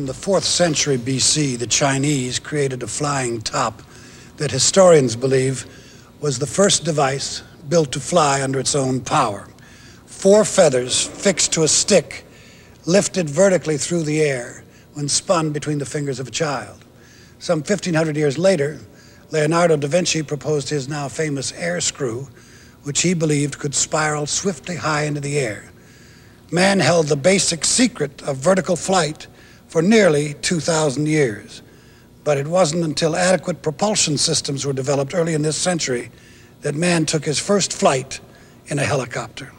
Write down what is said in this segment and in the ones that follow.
In the 4th century BC, the Chinese created a flying top that historians believe was the first device built to fly under its own power. 4 feathers fixed to a stick, lifted vertically through the air when spun between the fingers of a child. Some 1,500 years later, Leonardo da Vinci proposed his now famous air screw, which he believed could spiral swiftly high into the air. Man held the basic secret of vertical flight for nearly 2,000 years. But it wasn't until adequate propulsion systems were developed early in this century that man took his first flight in a helicopter.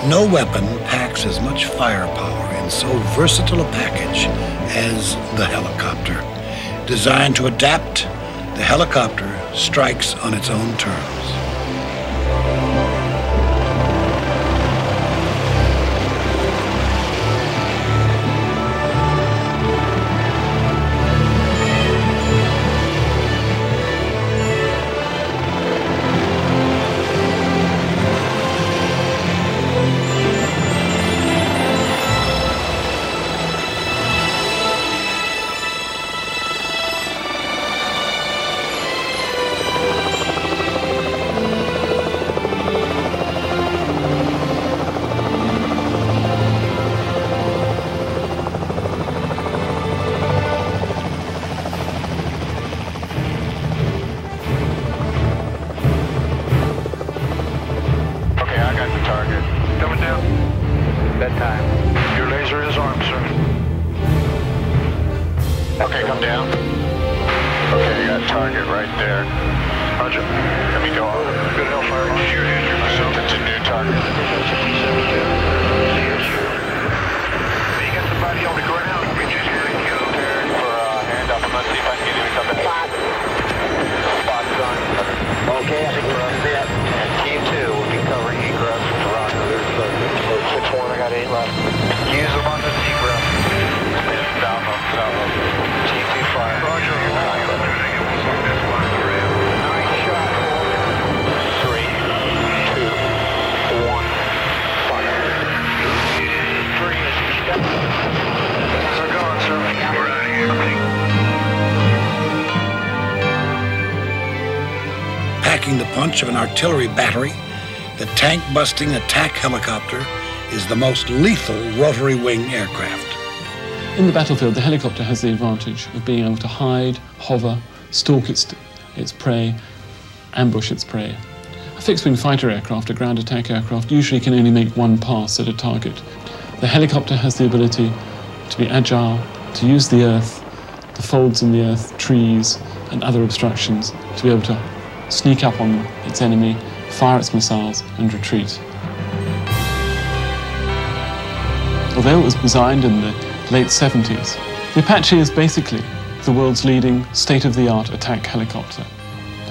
No weapon packs as much firepower in so versatile a package as the helicopter. Designed to adapt, the helicopter strikes on its own terms. Bedtime. Your laser is armed, sir. Okay, come down. Okay, you got a target right there. Roger. Let me go on. Good Hellfire. That's a new target. You got somebody on the ground. For a handoff. I'm going to see if I can get you something. Spot's on. Okay, I think we're on set. And Team 2 will be covering egress with Roger. There's 6-1, I got 8 left. Use them on the egress. South of Team 2 fire. Roger. Nice shot. 3, 2, 1. Fire. 3 is step. They're gone, sir. We're out of here. Packing the punch of an artillery battery, the tank-busting attack helicopter is the most lethal rotary wing aircraft. In the battlefield, the helicopter has the advantage of being able to hide, hover, stalk its prey, ambush its prey. A fixed-wing fighter aircraft, a ground attack aircraft, usually can only make one pass at a target. The helicopter has the ability to be agile, to use the earth, the folds in the earth, trees, and other obstructions, to be able to sneak up on its enemy, fire its missiles, and retreat. Although it was designed in the late 70s, the Apache is basically the world's leading state-of-the-art attack helicopter.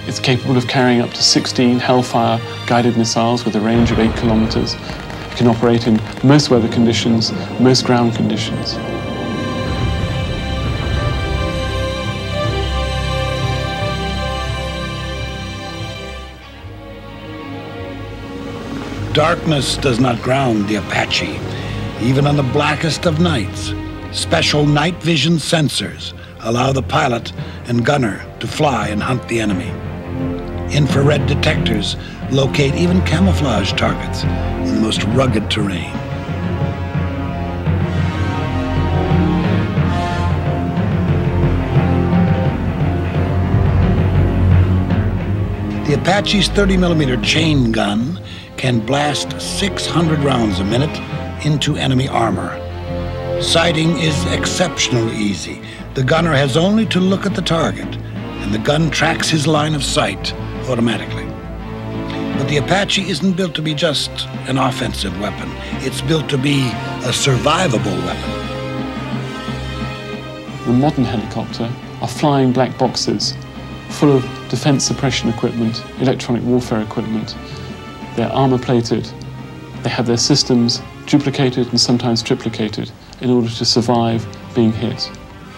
It's capable of carrying up to 16 Hellfire guided missiles with a range of 8 kilometers. It can operate in most weather conditions, most ground conditions. Darkness does not ground the Apache, even on the blackest of nights. Special night vision sensors allow the pilot and gunner to fly and hunt the enemy. Infrared detectors locate even camouflage targets in the most rugged terrain. The Apache's 30mm chain gun can blast 600 rounds a minute into enemy armor. Sighting is exceptionally easy. The gunner has only to look at the target, and the gun tracks his line of sight automatically. But the Apache isn't built to be just an offensive weapon. It's built to be a survivable weapon. The modern helicopter are flying black boxes full of defense suppression equipment, electronic warfare equipment. They're armor-plated. They have their systems duplicated and sometimes triplicated in order to survive being hit.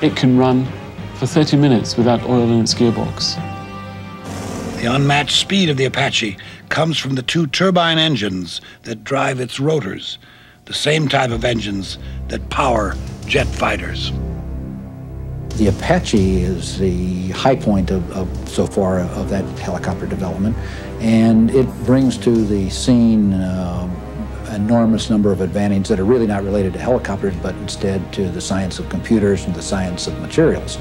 It can run for 30 minutes without oil in its gearbox. The unmatched speed of the Apache comes from the two turbine engines that drive its rotors, the same type of engines that power jet fighters. The Apache is the high point so far of that helicopter development, and it brings to the scene enormous number of advantages that are really not related to helicopters, but instead to the science of computers and the science of materials.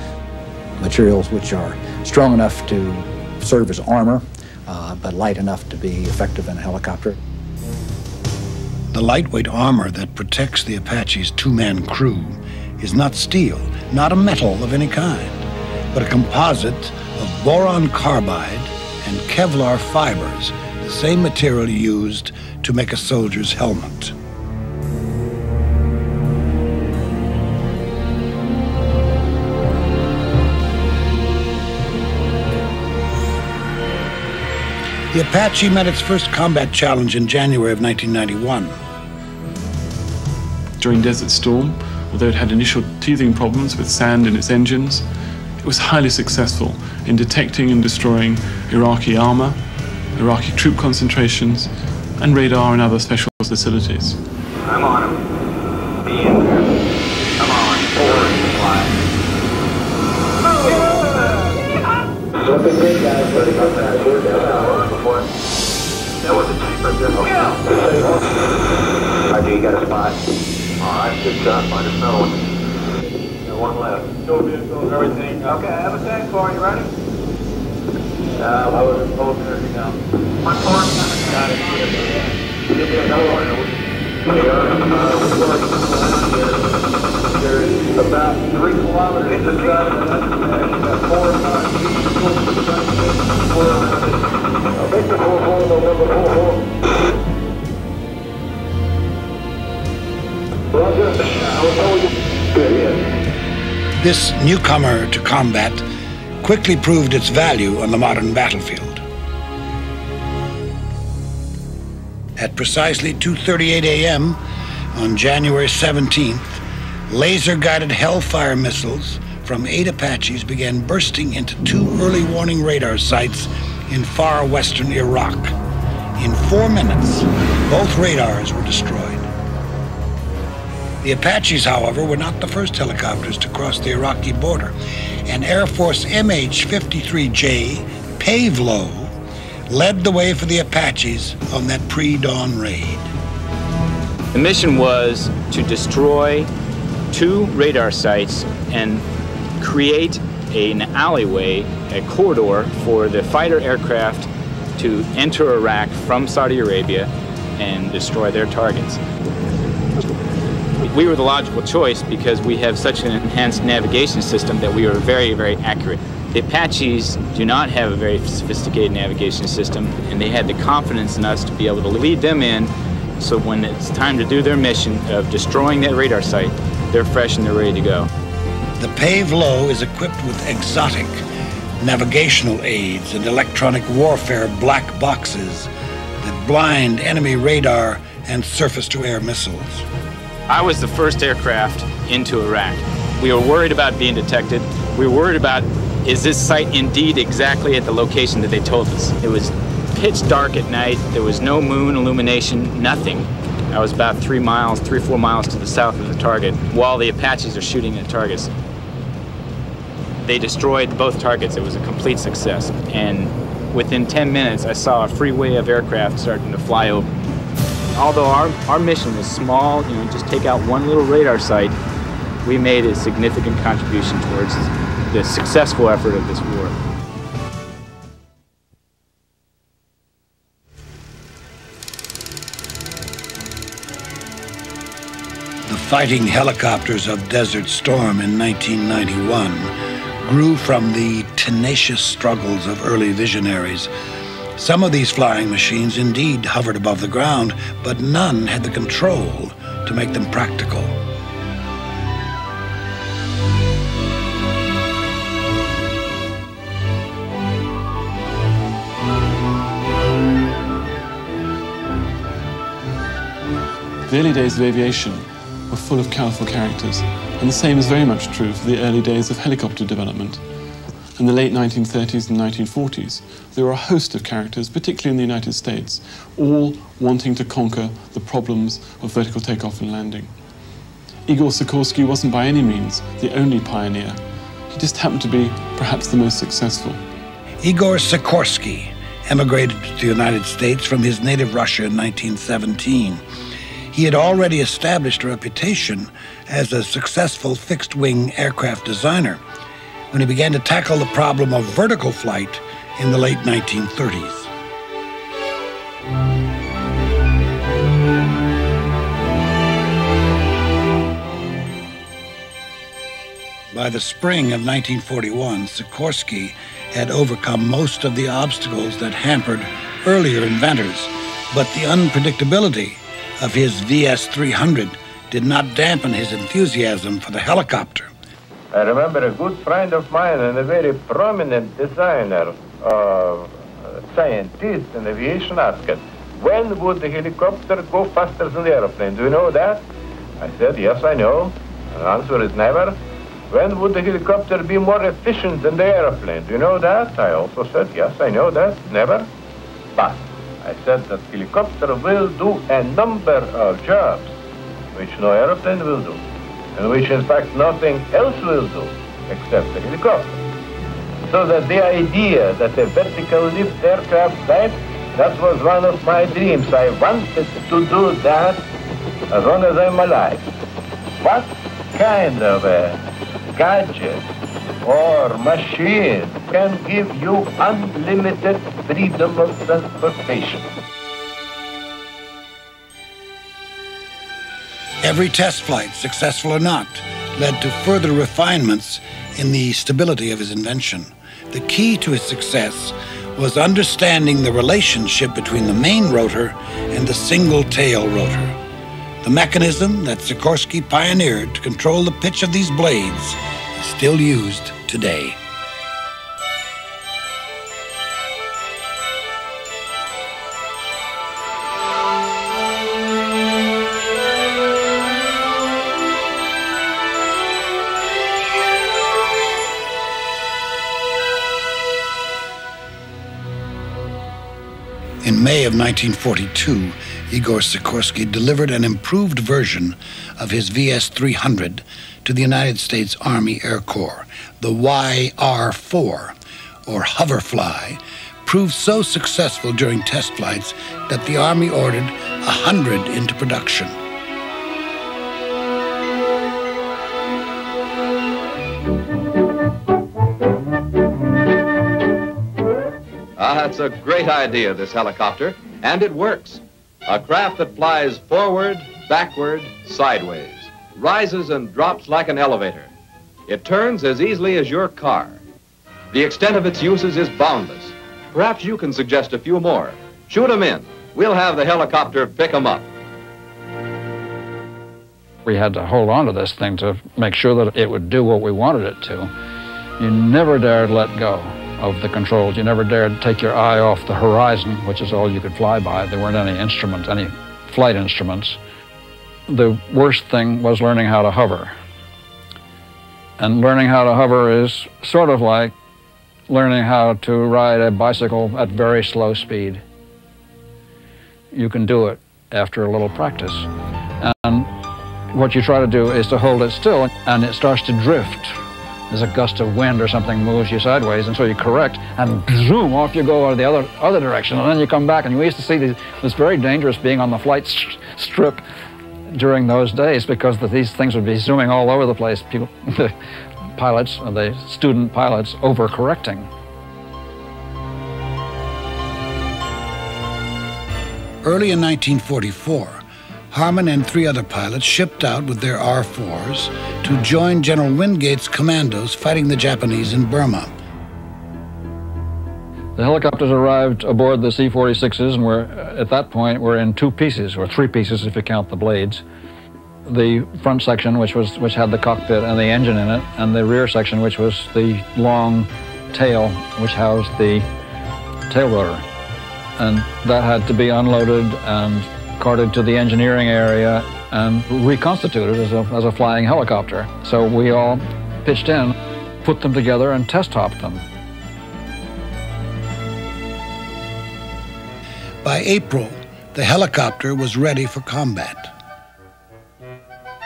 Materials which are strong enough to serve as armor, but light enough to be effective in a helicopter. The lightweight armor that protects the Apache's two-man crew is not steel, not a metal of any kind, but a composite of boron carbide and Kevlar fibers, the same material used to make a soldier's helmet. The Apache met its first combat challenge in January of 1991. During Desert Storm, although it had initial teething problems with sand in its engines, it was highly successful in detecting and destroying Iraqi armor, Iraqi troop concentrations, and radar and other special facilities. I'm on him. Be in there. Come on, forward and fly. Looking big, guys. That was a cheap right there. Roger, you got a spot? All right, good shot. Find another one. Got one left. Go vehicles, everything. Okay, I have a tank for you. Ready? I wasn't told everything down. My form. Got it. Give me another one. There's about 3 kilometers into the drive. That's 4 or 5 feet. Victor 44, November 44. Roger. This newcomer to combat quickly proved its value on the modern battlefield. At precisely 2:38 a.m. on January 17th, laser-guided Hellfire missiles from 8 Apaches began bursting into 2 early warning radar sites in far western Iraq. In 4 minutes, both radars were destroyed. The Apaches, however, were not the first helicopters to cross the Iraqi border. An Air Force MH-53J Pavlo led the way for the Apaches on that pre-dawn raid. The mission was to destroy 2 radar sites and create an alleyway, a corridor for the fighter aircraft to enter Iraq from Saudi Arabia and destroy their targets. We were the logical choice because we have such an enhanced navigation system that we were very, very accurate. The Apaches do not have a very sophisticated navigation system, and they had the confidence in us to be able to lead them in, so when it's time to do their mission of destroying that radar site, they're fresh and they're ready to go. The Pavlo is equipped with exotic navigational aids and electronic warfare black boxes that blind enemy radar and surface-to-air missiles. I was the first aircraft into Iraq. We were worried about being detected. We were worried about, is this site indeed exactly at the location that they told us? It was pitch dark at night. There was no moon illumination, nothing. I was about 3 or 4 miles to the south of the target while the Apaches are shooting at targets. They destroyed both targets. It was a complete success. And within 10 minutes, I saw a freeway of aircraft starting to fly over. Although our mission was small, just take out 1 little radar site, we made a significant contribution towards the successful effort of this war. The fighting helicopters of Desert Storm in 1991 grew from the tenacious struggles of early visionaries. Some of these flying machines indeed hovered above the ground, but none had the control to make them practical. The early days of aviation were full of colourful characters, and the same is very much true for the early days of helicopter development. In the late 1930s and 1940s, there were a host of characters, particularly in the United States, all wanting to conquer the problems of vertical takeoff and landing. 𝘽𝙧𝙪𝙩𝙪 wasn't by any means the only pioneer. He just happened to be perhaps the most successful. 𝘽𝙧𝙪𝙩𝙪 emigrated to the United States from his native Russia in 1917. He had already established a reputation as a successful fixed-wing aircraft designer when he began to tackle the problem of vertical flight in the late 1930s. By the spring of 1941, Sikorsky had overcome most of the obstacles that hampered earlier inventors, but the unpredictability of his VS-300 did not dampen his enthusiasm for the helicopter. I remember a good friend of mine and a very prominent designer, scientist in aviation asked, when would the helicopter go faster than the airplane? Do you know that? I said, yes, I know. The answer is never. When would the helicopter be more efficient than the airplane? Do you know that? I also said, yes, I know that. Never. But I said that helicopter will do a number of jobs which no airplane will do, and which in fact nothing else will do except the helicopter. So that the idea that a vertical lift aircraft type, that was one of my dreams. I wanted to do that as long as I'm alive. What kind of a gadget or machine can give you unlimited freedom of transportation? Every test flight, successful or not, led to further refinements in the stability of his invention. The key to his success was understanding the relationship between the main rotor and the single tail rotor. The mechanism that Sikorsky pioneered to control the pitch of these blades is still used today. In May of 1942, Igor Sikorsky delivered an improved version of his VS-300 to the United States Army Air Corps. The YR-4, or Hoverfly, proved so successful during test flights that the Army ordered 100 into production. That's a great idea, this helicopter, and it works. A craft that flies forward, backward, sideways, rises and drops like an elevator. It turns as easily as your car. The extent of its uses is boundless. Perhaps you can suggest a few more. Shoot 'em in. We'll have the helicopter pick 'em up. We had to hold on to this thing to make sure that it would do what we wanted it to. You never dared let go of the controls. You never dared take your eye off the horizon, which is all you could fly by. There weren't any instruments, any flight instruments. The worst thing was learning how to hover. And learning how to hover is sort of like learning how to ride a bicycle at very slow speed. You can do it after a little practice. And what you try to do is to hold it still, and it starts to drift. There's a gust of wind or something moves you sideways, and so you correct, and zoom, off you go the other direction, and then you come back. And we used to see this very dangerous being on the flight strip during those days, because these things would be zooming all over the place. People, the pilots, or the student pilots, overcorrecting. Early in 1944, Harmon and 3 other pilots shipped out with their R-4s to join General Wingate's commandos fighting the Japanese in Burma. The helicopters arrived aboard the C-46s, and at that point we're in 2 pieces, or 3 pieces if you count the blades. The front section, which had the cockpit and the engine in it, and the rear section, which was the long tail, which housed the tail rotor. And that had to be unloaded and carted to the engineering area and reconstituted as a flying helicopter. So we all pitched in, put them together, and test-hopped them. By April, the helicopter was ready for combat.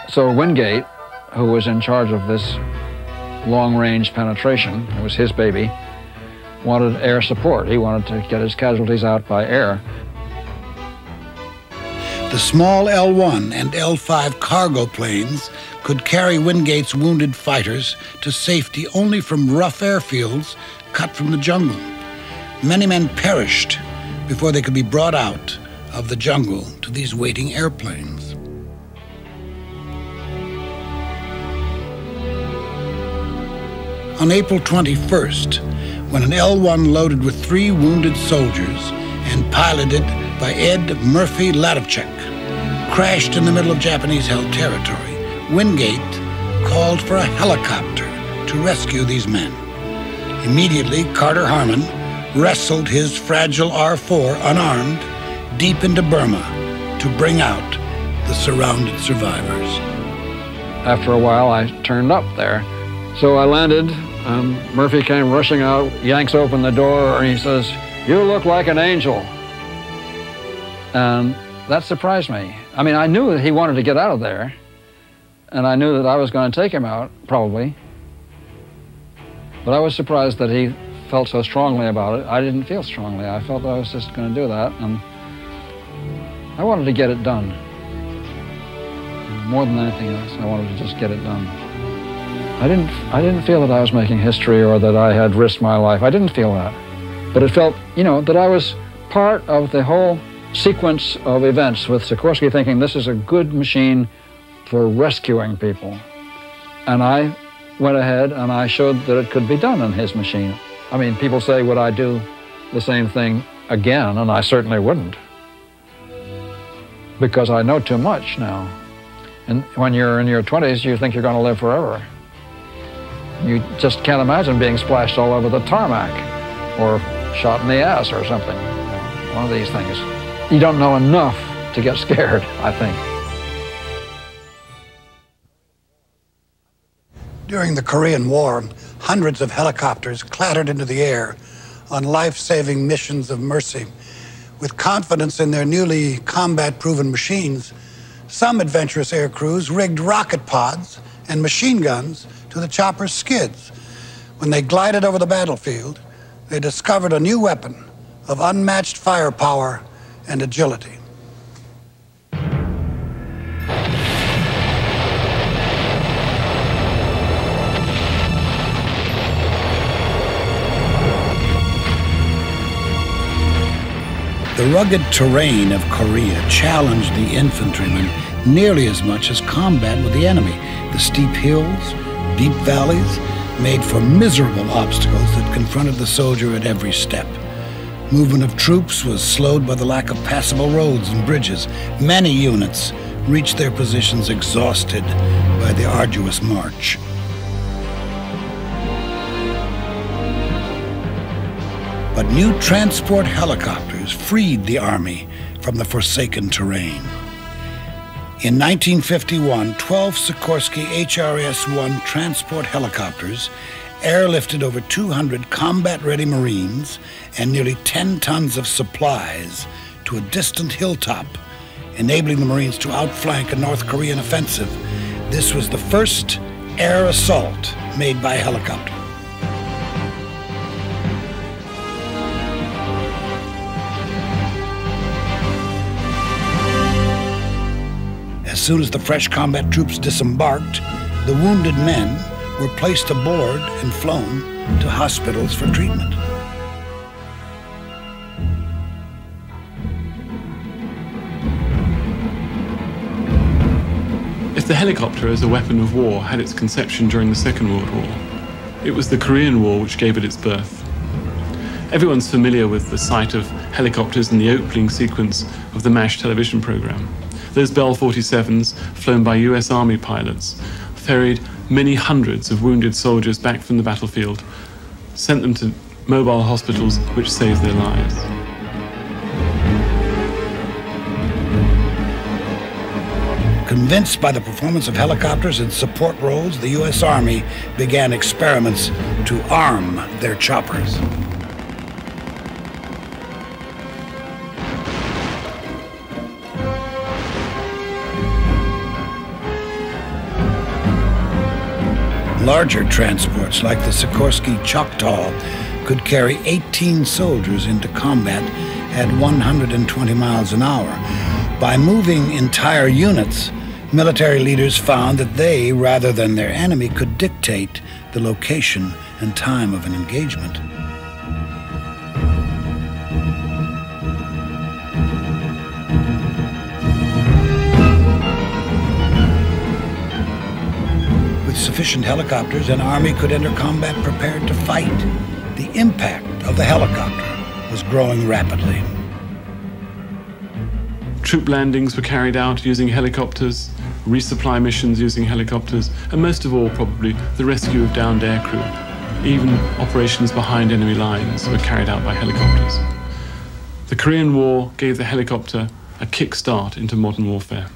So Wingate, who was in charge of this long-range penetration, it was his baby, wanted air support. He wanted to get his casualties out by air. The small L-1 and L-5 cargo planes could carry Wingate's wounded fighters to safety only from rough airfields cut from the jungle. Many men perished before they could be brought out of the jungle to these waiting airplanes. On April 21st, when an L-1 loaded with 3 wounded soldiers and piloted by 𝘬𝙧𝙪𝙩𝙧𝙘 crashed in the middle of Japanese-held territory, Wingate called for a helicopter to rescue these men. Immediately, Carter Harmon wrestled his fragile R-4 unarmed deep into Burma to bring out the surrounded survivors. After a while, I turned up there. So I landed, Murphy came rushing out, yanks open the door, and he says, "You look like an angel." And that surprised me. I mean, I knew that he wanted to get out of there, and I knew that I was going to take him out, probably. But I was surprised that he felt so strongly about it. I didn't feel strongly. I felt that I was just going to do that, and I wanted to get it done. More than anything else, I wanted to just get it done. I didn't feel that I was making history or that I had risked my life. I didn't feel that. But it felt, you know, that I was part of the whole sequence of events, with Sikorsky thinking this is a good machine for rescuing people. And I went ahead and I showed that it could be done in his machine. I mean, people say, would I do the same thing again? And I certainly wouldn't, because I know too much now. And when you're in your 20s, you think you're going to live forever. You just can't imagine being splashed all over the tarmac or shot in the ass or something. One of these things. You don't know enough to get scared, I think. During the Korean War, hundreds of helicopters clattered into the air on life-saving missions of mercy. With confidence in their newly combat-proven machines, some adventurous air crews rigged rocket pods and machine guns to the chopper's skids. When they glided over the battlefield, they discovered a new weapon of unmatched firepower and agility. The rugged terrain of Korea challenged the infantrymen nearly as much as combat with the enemy. The steep hills, deep valleys made for miserable obstacles that confronted the soldier at every step. Movement of troops was slowed by the lack of passable roads and bridges. Many units reached their positions exhausted by the arduous march. But new transport helicopters freed the Army from the forsaken terrain. In 1951, 12 Sikorsky HRS-1 transport helicopters airlifted over 200 combat-ready Marines and nearly 10 tons of supplies to a distant hilltop, enabling the Marines to outflank a North Korean offensive. This was the first air assault made by helicopter. As soon as the fresh combat troops disembarked, the wounded men were placed aboard and flown to hospitals for treatment. If the helicopter as a weapon of war had its conception during the Second World War, it was the Korean War which gave it its birth. Everyone's familiar with the sight of helicopters in the opening sequence of the MASH television program. Those Bell 47s, flown by US Army pilots, ferried many hundreds of wounded soldiers back from the battlefield, sent them to mobile hospitals which saved their lives. Convinced by the performance of helicopters in support roles, the U.S. Army began experiments to arm their choppers. Larger transports like the Sikorsky Choctaw could carry 18 soldiers into combat at 120 miles an hour. By moving entire units, military leaders found that they, rather than their enemy, could dictate the location and time of an engagement. With sufficient helicopters, an army could enter combat prepared to fight. The impact of the helicopter was growing rapidly. Troop landings were carried out using helicopters, resupply missions using helicopters, and most of all, probably, the rescue of downed aircrew. Even operations behind enemy lines were carried out by helicopters. The Korean War gave the helicopter a kick-start into modern warfare.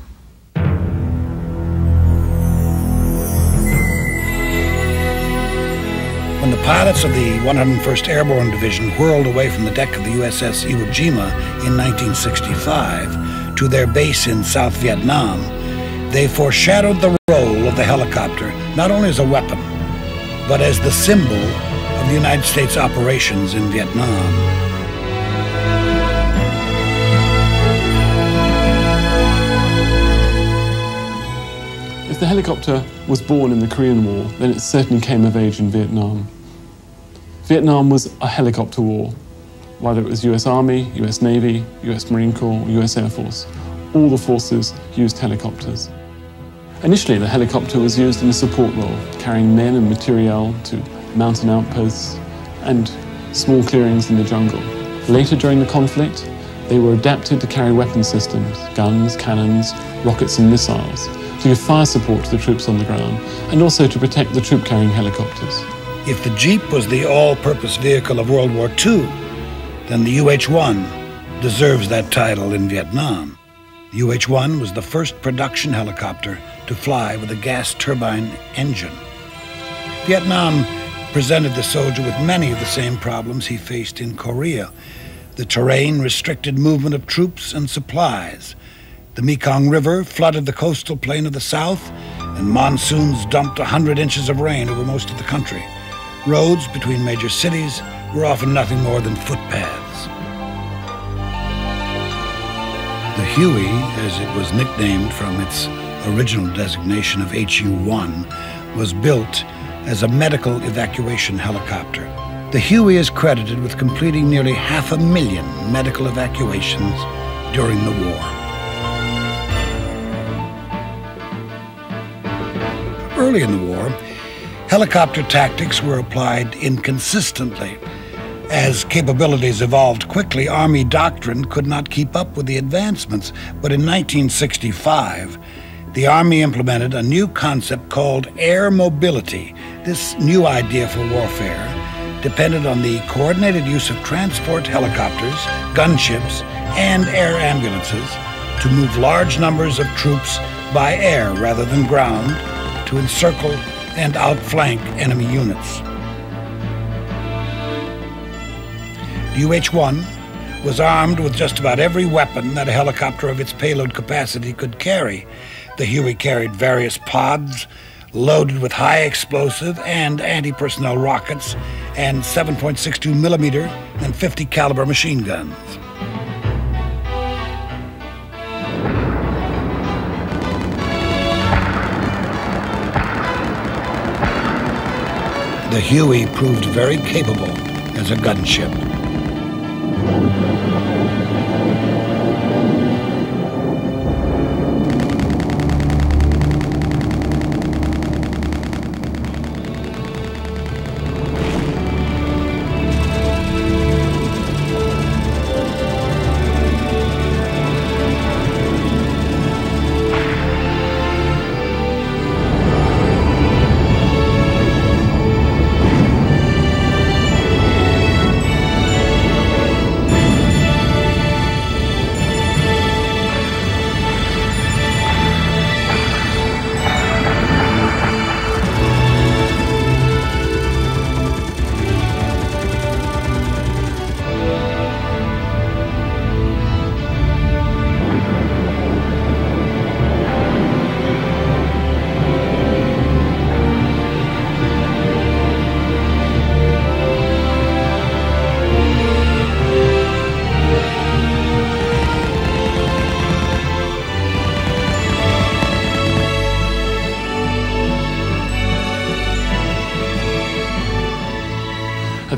When the pilots of the 101st Airborne Division whirled away from the deck of the USS Iwo Jima in 1965 to their base in South Vietnam, they foreshadowed the role of the helicopter not only as a weapon, but as the symbol of the United States operations in Vietnam. If the helicopter was born in the Korean War, then it certainly came of age in Vietnam. Vietnam was a helicopter war, whether it was US Army, US Navy, US Marine Corps, US Air Force. All the forces used helicopters. Initially, the helicopter was used in a support role, carrying men and materiel to mountain outposts and small clearings in the jungle. Later during the conflict, they were adapted to carry weapon systems, guns, cannons, rockets and missiles, to give fire support to the troops on the ground, and also to protect the troop-carrying helicopters. If the Jeep was the all-purpose vehicle of World War II, then the UH-1 deserves that title in Vietnam. The UH-1 was the first production helicopter to fly with a gas turbine engine. Vietnam presented the soldier with many of the same problems he faced in Korea. The terrain restricted movement of troops and supplies. The Mekong River flooded the coastal plain of the south, and monsoons dumped 100 inches of rain over most of the country. Roads between major cities were often nothing more than footpaths. The Huey, as it was nicknamed from its original designation of HU-1, was built as a medical evacuation helicopter. The Huey is credited with completing nearly 500,000 medical evacuations during the war. Early in the war, helicopter tactics were applied inconsistently. As capabilities evolved quickly, Army doctrine could not keep up with the advancements. But in 1965, the Army implemented a new concept called air mobility. This new idea for warfare depended on the coordinated use of transport helicopters, gunships, and air ambulances to move large numbers of troops by air rather than ground to encircle and outflank enemy units. The UH-1 was armed with just about every weapon that a helicopter of its payload capacity could carry. The Huey carried various pods loaded with high explosive and anti-personnel rockets and 7.62 millimeter and 50 caliber machine guns. The Huey proved very capable as a gunship.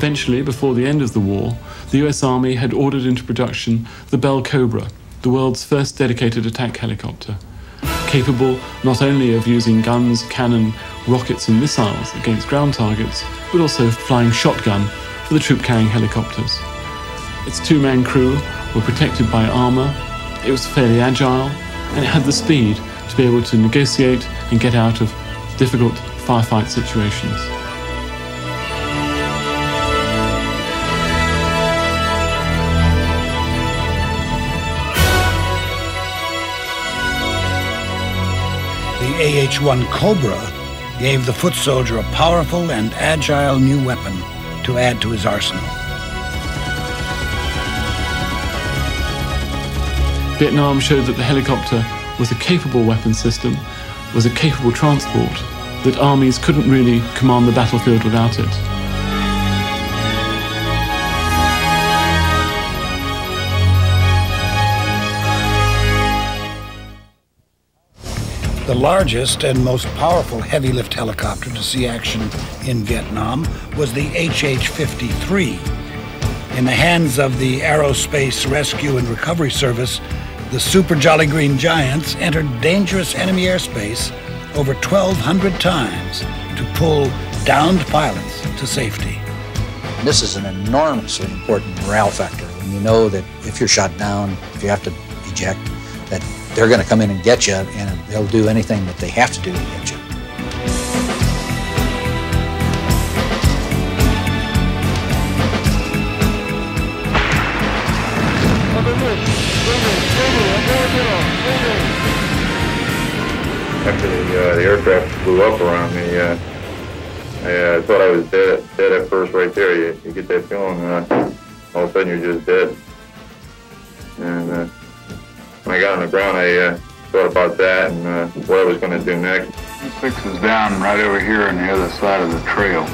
Eventually, before the end of the war, the US Army had ordered into production the Bell Cobra, the world's first dedicated attack helicopter, capable not only of using guns, cannon, rockets and missiles against ground targets, but also flying shotgun for the troop-carrying helicopters. Its two-man crew were protected by armor, it was fairly agile, and it had the speed to be able to negotiate and get out of difficult firefight situations. The AH-1 Cobra gave the foot soldier a powerful and agile new weapon to add to his arsenal. Vietnam showed that the helicopter was a capable weapon system, was a capable transport, that armies couldn't really command the battlefield without it. The largest and most powerful heavy-lift helicopter to see action in Vietnam was the HH-53. In the hands of the Aerospace Rescue and Recovery Service, the Super Jolly Green Giants entered dangerous enemy airspace over 1,200 times to pull downed pilots to safety. This is an enormously important morale factor when you know that if you're shot down, if you have to eject, that they're going to come in and get you, and they'll do anything that they have to do to get you. After the aircraft flew up around me, I thought I was dead at first right there. You get that feeling, all of a sudden you're just dead. And when I got on the ground, I thought about that and what I was going to do next. Six is down right over here on the other side of the trail.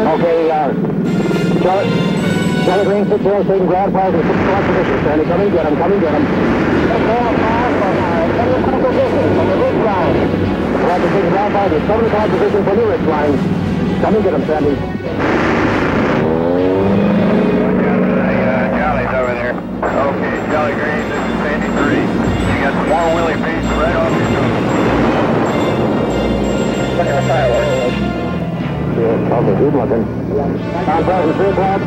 Okay, Charlie Green 6-0, taking ground fires in 6 o'clock position. Sandy, come and get him, come and get him. From the ridge line. Roger, taking ground fires in 7 o'clock position from the ridge line. Come and get him, Sandy. Charlie's over there. Okay, Charlie Green, this is Sandy 3. You got some more Willie Beats right off your nose. Look at the fireworks. Yeah, okay, good looking. Ground fires in 3 o'clock.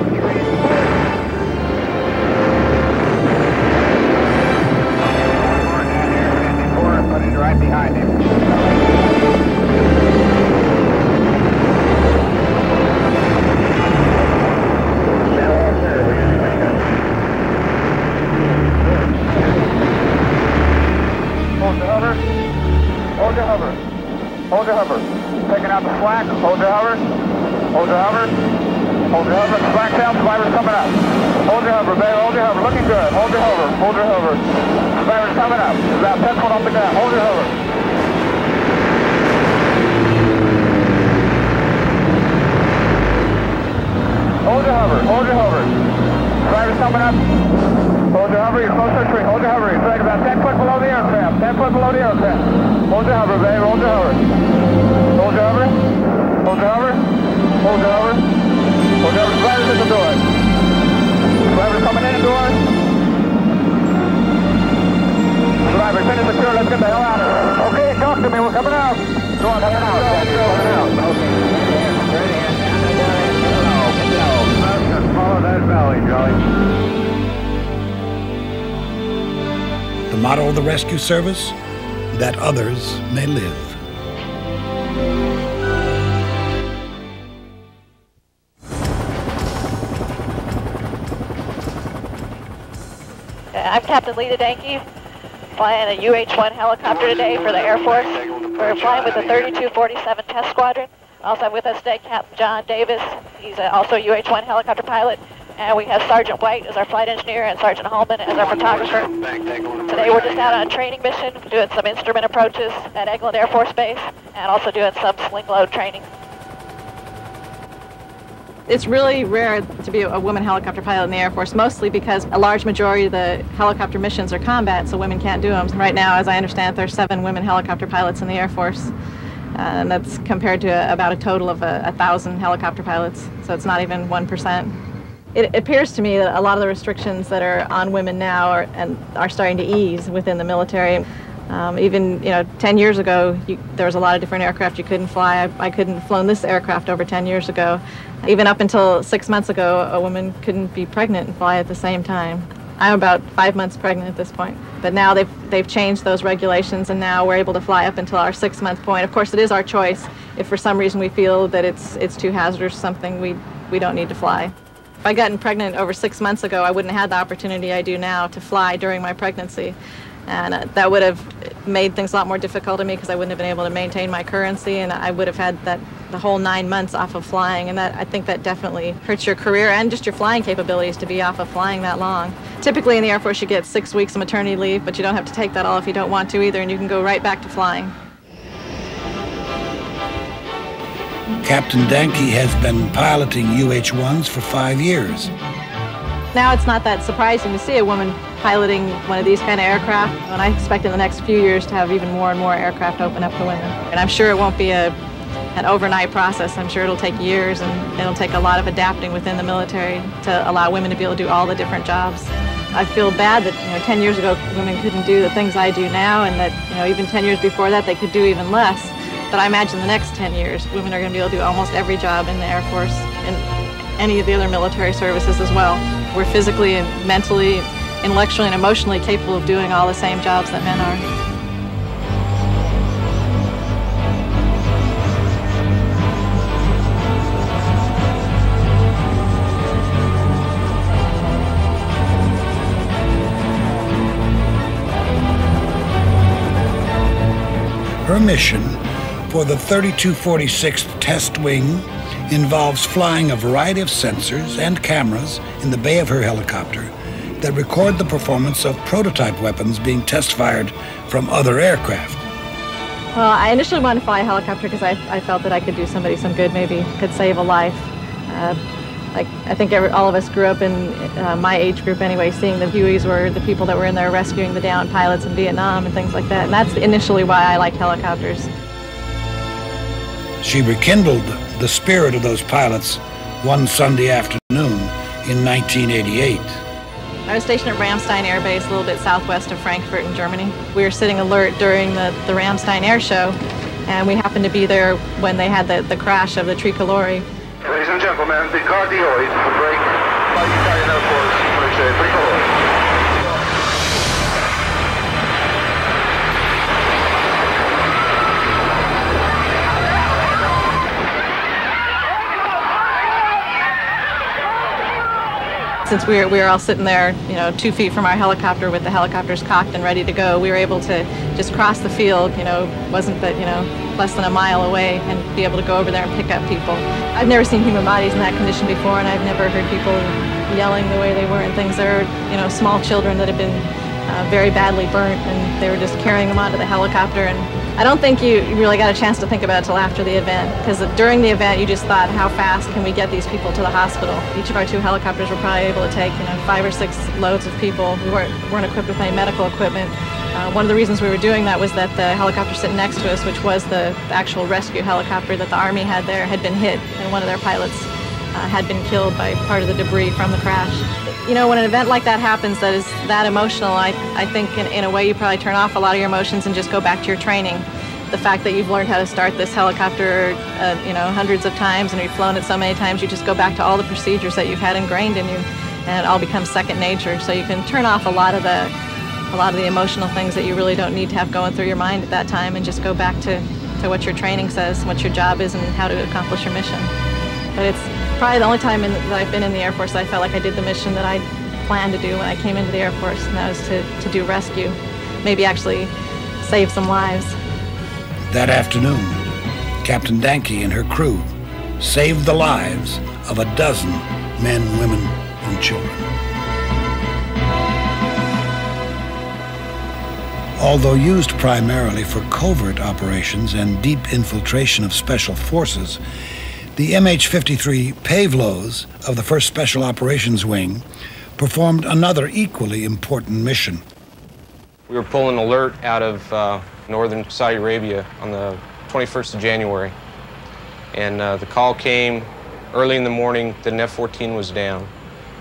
But he's right behind him. Hold your hover. Hold your hover. Hold your hover. Taking out the slack. Hold your hover. Hold your hover. Hold your hover. Slack down. Survivor's coming up. Hold your hover, babe. Hold your hover. Looking good. Hold your hover. Hold your hover. Survivor's coming up. It's about 10 foot off the ground. Hold your hover. Hold your hover. Hold your hover. Survivor's coming up. Hold your hover. You're close to the tree. Hold your hover. You're like about 10 foot below the aircraft. 10 foot below the aircraft. Hold your hover, babe. Hold your hover. Hold your hover. Hold your hover. Hold your hover. Hold your hover. Survivor's at the door. Survivor's coming in the door. Survivor, finish the tour. Let's get the hell out of here. Okay, talk to me. We're coming out. Go on, coming out. Coming out. Okay. Ready, and follow that valley, Charlie. The motto of the rescue service, that others may live. I'm Captain 𝘽𝙧𝙪𝙩𝙧𝙘𝙀, flying a UH-1 helicopter today for the Air Force. We're flying with the 3247 Test Squadron. Also with us today, Captain John Davis. He's also a UH-1 helicopter pilot. And we have Sergeant White as our flight engineer and Sergeant Holman as our photographer. Today we're just out on a training mission, doing some instrument approaches at Eglin Air Force Base, and also doing some sling load training. It's really rare to be a woman helicopter pilot in the Air Force, mostly because a large majority of the helicopter missions are combat, so women can't do them. Right now, as I understand, there's 7 women helicopter pilots in the Air Force, and that's compared to about a total of 1,000 helicopter pilots, so it's not even 1%. It appears to me that a lot of the restrictions that are on women now are starting to ease within the military. Even 10 years ago, there was a lot of different aircraft you couldn't fly. I couldn't have flown this aircraft over 10 years ago. Even up until 6 months ago, a woman couldn't be pregnant and fly at the same time. I'm about 5 months pregnant at this point. But now they've changed those regulations, and now we're able to fly up until our 6-month point. Of course, it is our choice. If for some reason we feel that it's too hazardous or something, we don't need to fly. If I'd gotten pregnant over 6 months ago, I wouldn't have had the opportunity I do now to fly during my pregnancy. And that would have made things a lot more difficult to me because I wouldn't have been able to maintain my currency, and I would have had the whole 9 months off of flying, and I think that definitely hurts your career and just your flying capabilities to be off of flying that long. Typically in the Air Force you get 6 weeks of maternity leave, but you don't have to take that all if you don't want to either, and you can go right back to flying. Captain Danke has been piloting UH-1s for 5 years. Now it's not that surprising to see a woman piloting one of these kind of aircraft, and I expect in the next few years to have even more and more aircraft open up to women. And I'm sure it won't be an overnight process. I'm sure it'll take years, and it'll take a lot of adapting within the military to allow women to be able to do all the different jobs. I feel bad that 10 years ago women couldn't do the things I do now, and that even 10 years before that they could do even less. But I imagine the next 10 years women are going to be able to do almost every job in the Air Force and any of the other military services as well. We're physically and mentally, intellectually and emotionally capable of doing all the same jobs that men are. Her mission for the 3246th Test Wing involves flying a variety of sensors and cameras in the bay of her helicopter that record the performance of prototype weapons being test-fired from other aircraft. Well, I initially wanted to fly a helicopter because I felt that I could do somebody some good, maybe could save a life. Like, I think all of us grew up in my age group anyway, seeing the Hueys were the people that were in there rescuing the downed pilots in Vietnam and things like that. And that's initially why I liked helicopters. She rekindled the spirit of those pilots one Sunday afternoon in 1988. I was stationed at Ramstein Air Base, a little bit southwest of Frankfurt in Germany. We were sitting alert during the Ramstein Air Show, and we happened to be there when they had the crash of the Tricolore. Ladies and gentlemen, the cardioid break by Italian Air Force, Tricolore. Since we were all sitting there, 2 feet from our helicopter with the helicopters cocked and ready to go, we were able to just cross the field, wasn't but, less than a mile away, and be able to go over there and pick up people. I've never seen human bodies in that condition before, and I've never heard people yelling the way they were and things. There were, small children that had been very badly burnt, and they were just carrying them onto the helicopter. And I don't think you really got a chance to think about it till after the event, because during the event you just thought, how fast can we get these people to the hospital? Each of our 2 helicopters were probably able to take 5 or 6 loads of people. We weren't equipped with any medical equipment. One of the reasons we were doing that was that the helicopter sitting next to us, which was the actual rescue helicopter that the Army had there, had been hit, and one of their pilots had been killed by part of the debris from the crash. When an event like that happens that is that emotional, I think in a way you probably turn off a lot of your emotions and just go back to your training. The fact that you've learned how to start this helicopter, hundreds of times, and you've flown it so many times, you just go back to all the procedures that you've had ingrained in you, and it all becomes second nature. So you can turn off a lot of the emotional things that you really don't need to have going through your mind at that time, and just go back to what your training says, what your job is, and how to accomplish your mission. But it's probably the only time that I've been in the Air Force that I felt like I did the mission that I planned to do when I came into the Air Force, and that was to do rescue, maybe actually save some lives. That afternoon, Captain Danke and her crew saved the lives of 12 men, women, and children. Although used primarily for covert operations and deep infiltration of special forces, the MH-53 Pavlos of the 1st Special Operations Wing performed another equally important mission. We were pulling alert out of northern Saudi Arabia on the 21st of January. And the call came early in the morning that an F-14 was down.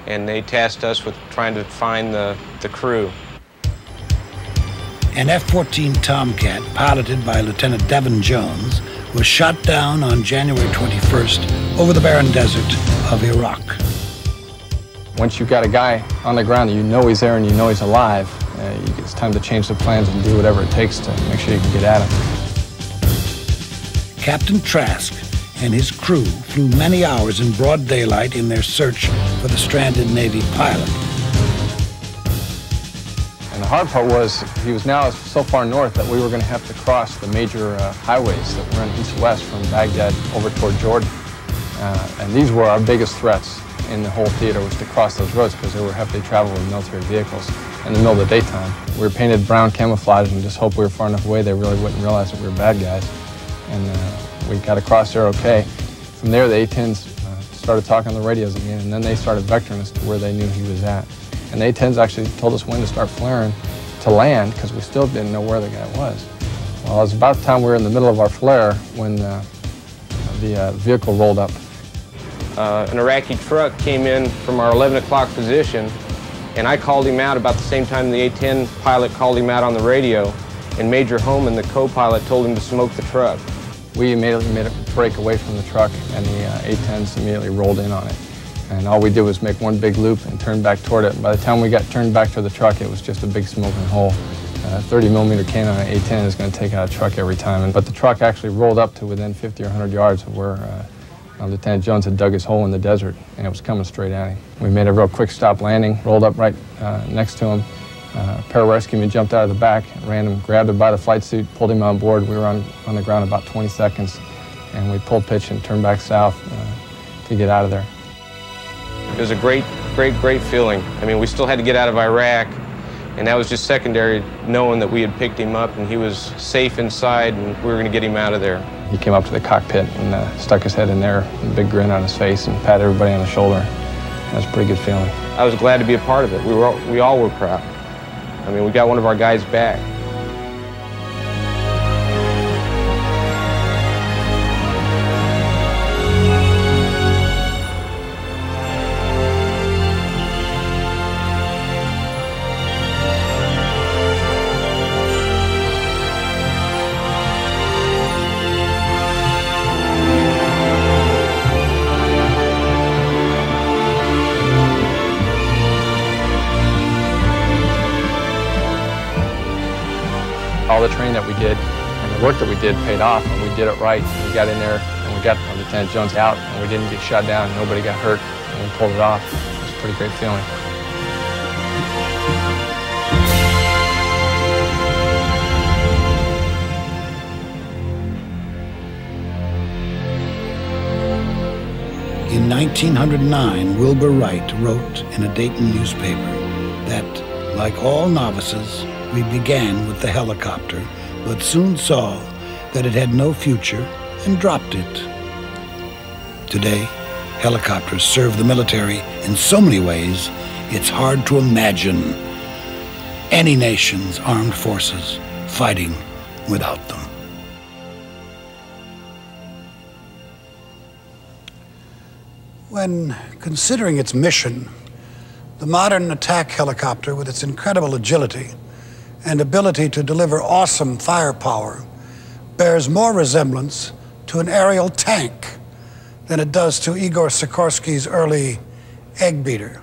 And they tasked us with trying to find the crew. An F-14 Tomcat, piloted by Lieutenant Devin Jones, was shot down on January 21st over the barren desert of Iraq. Once you've got a guy on the ground that you know he's there and you know he's alive, it's time to change the plans and do whatever it takes to make sure you can get at him. Captain Trask and his crew flew many hours in broad daylight in their search for the stranded Navy pilot. And the hard part was he was now so far north that we were going to have to cross the major highways that run east-west from Baghdad over toward Jordan. And these were our biggest threats in the whole theater, was to cross those roads, because they were heavily traveled with military vehicles in the middle of the daytime. We were painted brown camouflage and just hoped we were far enough away they really wouldn't realize that we were bad guys. And we got across there okay. From there, the A-10s started talking on the radios again, and then they started vectoring us to where they knew he was at. And the A-10s actually told us when to start flaring to land, because we still didn't know where the guy was. Well, it was about the time we were in the middle of our flare when the vehicle rolled up. An Iraqi truck came in from our 11 o'clock position, and I called him out about the same time the A-10 pilot called him out on the radio, and Major Holman, the co-pilot, told him to smoke the truck. We immediately made a break away from the truck, and the A-10s immediately rolled in on it. And all we did was make one big loop and turn back toward it. And by the time we got turned back to the truck, it was just a big smoking hole. 30mm cannon on an A-10 is going to take out a truck every time. But the truck actually rolled up to within 50 or 100 yards of where Lieutenant Jones had dug his hole in the desert, and it was coming straight at him. We made a real quick stop landing, rolled up right next to him. Pararescuemen jumped out of the back, ran him, grabbed him by the flight suit, pulled him on board. We were on the ground about 20 seconds, and we pulled pitch and turned back south to get out of there. It was a great feeling. I mean, we still had to get out of Iraq, And that was just secondary, knowing that we had picked him up and he was safe inside and we were going to get him out of there. He came up to the cockpit and stuck his head in there, with a big grin on his face, and patted everybody on the shoulder. That was a pretty good feeling. I was glad to be a part of it. We all were proud. I mean, we got one of our guys back. All the training that we did and the work that we did paid off, and we did it right. We got in there and we got Lieutenant Jones out, and we didn't get shot down, and nobody got hurt, and we pulled it off. It was a pretty great feeling. In 1909, Wilbur Wright wrote in a Dayton newspaper that, like all novices, we began with the helicopter, but soon saw that it had no future and dropped it. Today, helicopters serve the military in so many ways, it's hard to imagine any nation's armed forces fighting without them. When considering its mission, the modern attack helicopter, with its incredible agility and ability to deliver awesome firepower, bears more resemblance to an aerial tank than it does to Igor Sikorsky's early egg beater.